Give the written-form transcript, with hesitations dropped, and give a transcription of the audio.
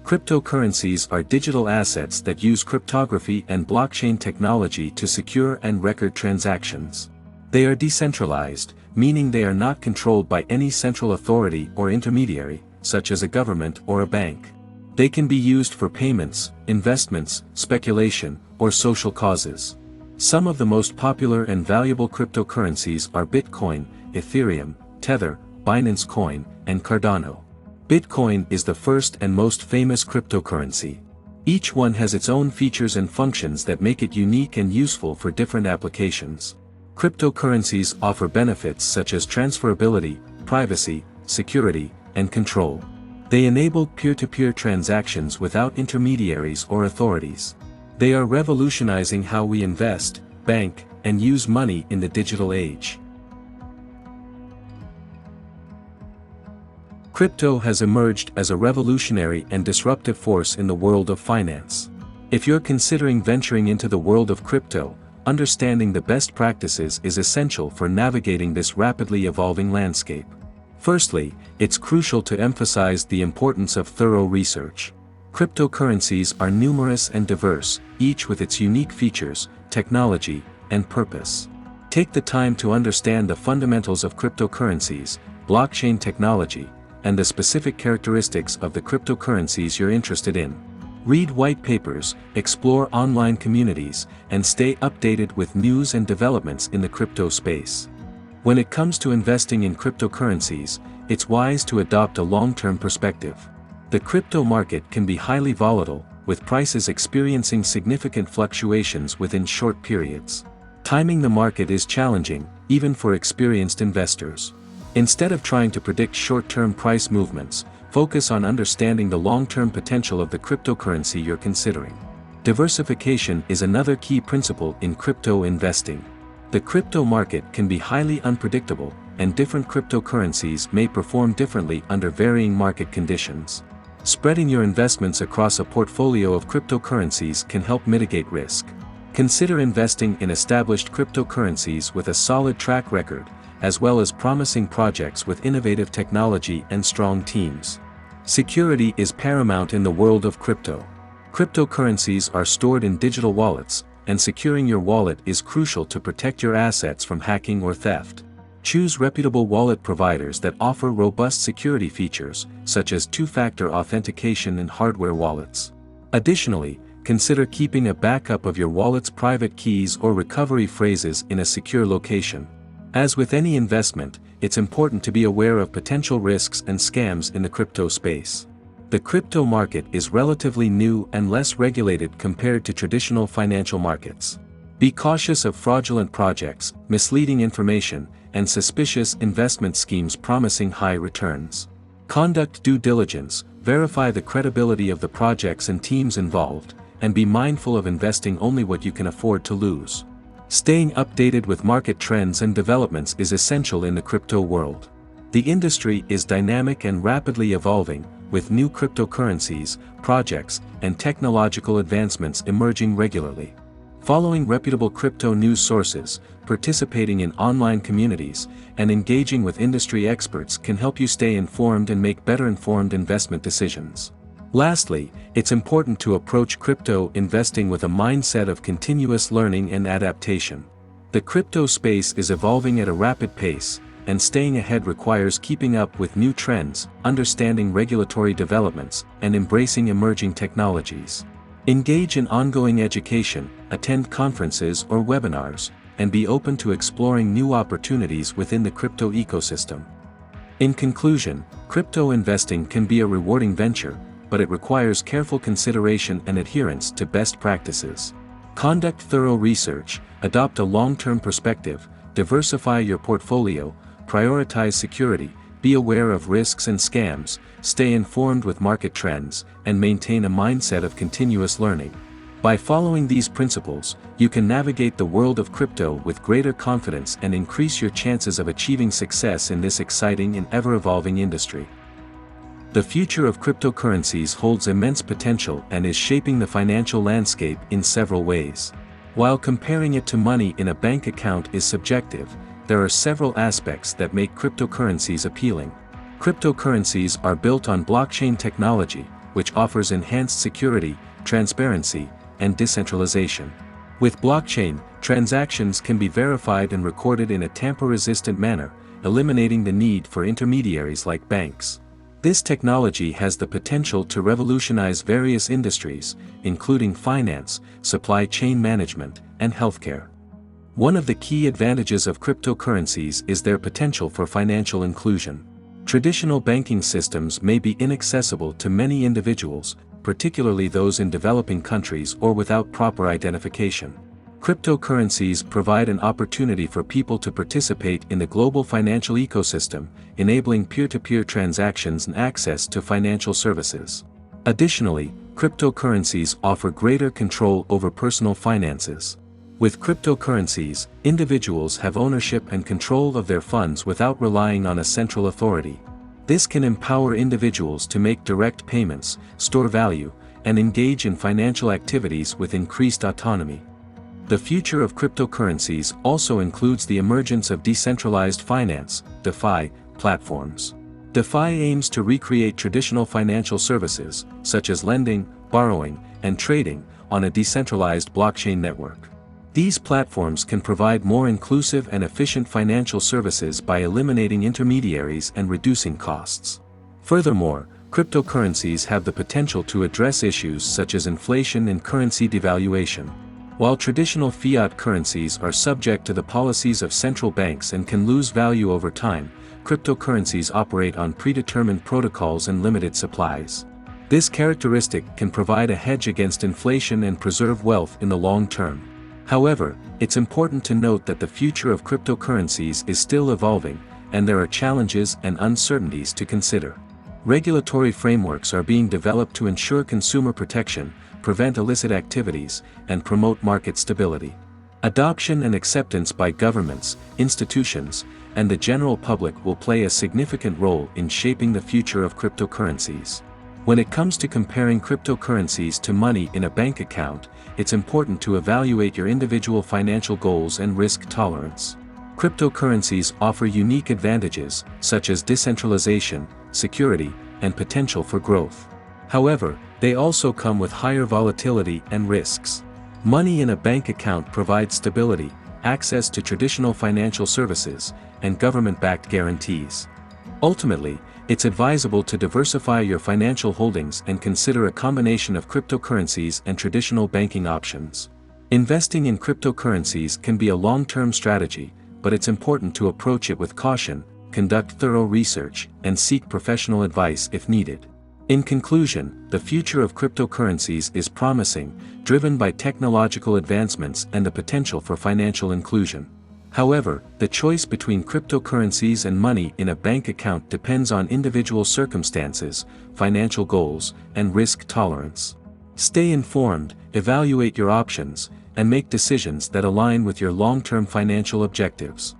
Cryptocurrencies are digital assets that use cryptography and blockchain technology to secure and record transactions. They are decentralized, meaning they are not controlled by any central authority or intermediary, such as a government or a bank. They can be used for payments, investments, speculation, or social causes. Some of the most popular and valuable cryptocurrencies are Bitcoin, Ethereum, Tether, Binance Coin, and Cardano. Bitcoin is the first and most famous cryptocurrency. Each one has its own features and functions that make it unique and useful for different applications. Cryptocurrencies offer benefits such as transferability, privacy, security, and control. They enable peer-to-peer transactions without intermediaries or authorities. They are revolutionizing how we invest, bank, and use money in the digital age. Crypto has emerged as a revolutionary and disruptive force in the world of finance. If you're considering venturing into the world of crypto, understanding the best practices is essential for navigating this rapidly evolving landscape. Firstly, it's crucial to emphasize the importance of thorough research. Cryptocurrencies are numerous and diverse, each with its unique features, technology, and purpose. Take the time to understand the fundamentals of cryptocurrencies, blockchain technology, and the specific characteristics of the cryptocurrencies you're interested in. Read white papers, explore online communities, and stay updated with news and developments in the crypto space. When it comes to investing in cryptocurrencies, it's wise to adopt a long-term perspective. The crypto market can be highly volatile, with prices experiencing significant fluctuations within short periods. Timing the market is challenging, even for experienced investors. Instead of trying to predict short-term price movements, focus on understanding the long-term potential of the cryptocurrency you're considering. Diversification is another key principle in crypto investing. The crypto market can be highly unpredictable, and different cryptocurrencies may perform differently under varying market conditions. Spreading your investments across a portfolio of cryptocurrencies can help mitigate risk. Consider investing in established cryptocurrencies with a solid track record, as well as promising projects with innovative technology and strong teams. Security is paramount in the world of crypto. Cryptocurrencies are stored in digital wallets, and securing your wallet is crucial to protect your assets from hacking or theft. Choose reputable wallet providers that offer robust security features, such as two-factor authentication and hardware wallets. Additionally, consider keeping a backup of your wallet's private keys or recovery phrases in a secure location. As with any investment, it's important to be aware of potential risks and scams in the crypto space. The crypto market is relatively new and less regulated compared to traditional financial markets. Be cautious of fraudulent projects, misleading information, and suspicious investment schemes promising high returns. Conduct due diligence, verify the credibility of the projects and teams involved, and be mindful of investing only what you can afford to lose. Staying updated with market trends and developments is essential in the crypto world. The industry is dynamic and rapidly evolving, with new cryptocurrencies, projects, and technological advancements emerging regularly. Following reputable crypto news sources, participating in online communities, and engaging with industry experts can help you stay informed and make better informed investment decisions. Lastly, it's important to approach crypto investing with a mindset of continuous learning and adaptation. The crypto space is evolving at a rapid pace, and staying ahead requires keeping up with new trends, understanding regulatory developments, and embracing emerging technologies. Engage in ongoing education, attend conferences or webinars, and be open to exploring new opportunities within the crypto ecosystem. In conclusion, crypto investing can be a rewarding venture, but it requires careful consideration and adherence to best practices. Conduct thorough research, adopt a long-term perspective, diversify your portfolio, prioritize security, be aware of risks and scams, stay informed with market trends, and maintain a mindset of continuous learning. By following these principles, you can navigate the world of crypto with greater confidence and increase your chances of achieving success in this exciting and ever-evolving industry. The future of cryptocurrencies holds immense potential and is shaping the financial landscape in several ways. While comparing it to money in a bank account is subjective, there are several aspects that make cryptocurrencies appealing. Cryptocurrencies are built on blockchain technology, which offers enhanced security, transparency, and decentralization. With blockchain, transactions can be verified and recorded in a tamper-resistant manner, eliminating the need for intermediaries like banks. This technology has the potential to revolutionize various industries, including finance, supply chain management, and healthcare. One of the key advantages of cryptocurrencies is their potential for financial inclusion. Traditional banking systems may be inaccessible to many individuals, particularly those in developing countries or without proper identification. Cryptocurrencies provide an opportunity for people to participate in the global financial ecosystem, enabling peer-to-peer transactions and access to financial services. Additionally, cryptocurrencies offer greater control over personal finances. With cryptocurrencies, individuals have ownership and control of their funds without relying on a central authority. This can empower individuals to make direct payments, store value, and engage in financial activities with increased autonomy. The future of cryptocurrencies also includes the emergence of decentralized finance, DeFi, platforms. DeFi aims to recreate traditional financial services, such as lending, borrowing, and trading, on a decentralized blockchain network. These platforms can provide more inclusive and efficient financial services by eliminating intermediaries and reducing costs. Furthermore, cryptocurrencies have the potential to address issues such as inflation and currency devaluation. While traditional fiat currencies are subject to the policies of central banks and can lose value over time, cryptocurrencies operate on predetermined protocols and limited supplies. This characteristic can provide a hedge against inflation and preserve wealth in the long term. However, it's important to note that the future of cryptocurrencies is still evolving, and there are challenges and uncertainties to consider. Regulatory frameworks are being developed to ensure consumer protection, prevent illicit activities, and promote market stability. Adoption and acceptance by governments, institutions, and the general public will play a significant role in shaping the future of cryptocurrencies. When it comes to comparing cryptocurrencies to money in a bank account, it's important to evaluate your individual financial goals and risk tolerance. Cryptocurrencies offer unique advantages, such as decentralization, security, and potential for growth. However, they also come with higher volatility and risks. Money in a bank account provides stability, access to traditional financial services, and government-backed guarantees. Ultimately, it's advisable to diversify your financial holdings and consider a combination of cryptocurrencies and traditional banking options. Investing in cryptocurrencies can be a long-term strategy, but it's important to approach it with caution, conduct thorough research, and seek professional advice if needed. In conclusion, the future of cryptocurrencies is promising, driven by technological advancements and the potential for financial inclusion. However, the choice between cryptocurrencies and money in a bank account depends on individual circumstances, financial goals, and risk tolerance. Stay informed, evaluate your options, and make decisions that align with your long-term financial objectives.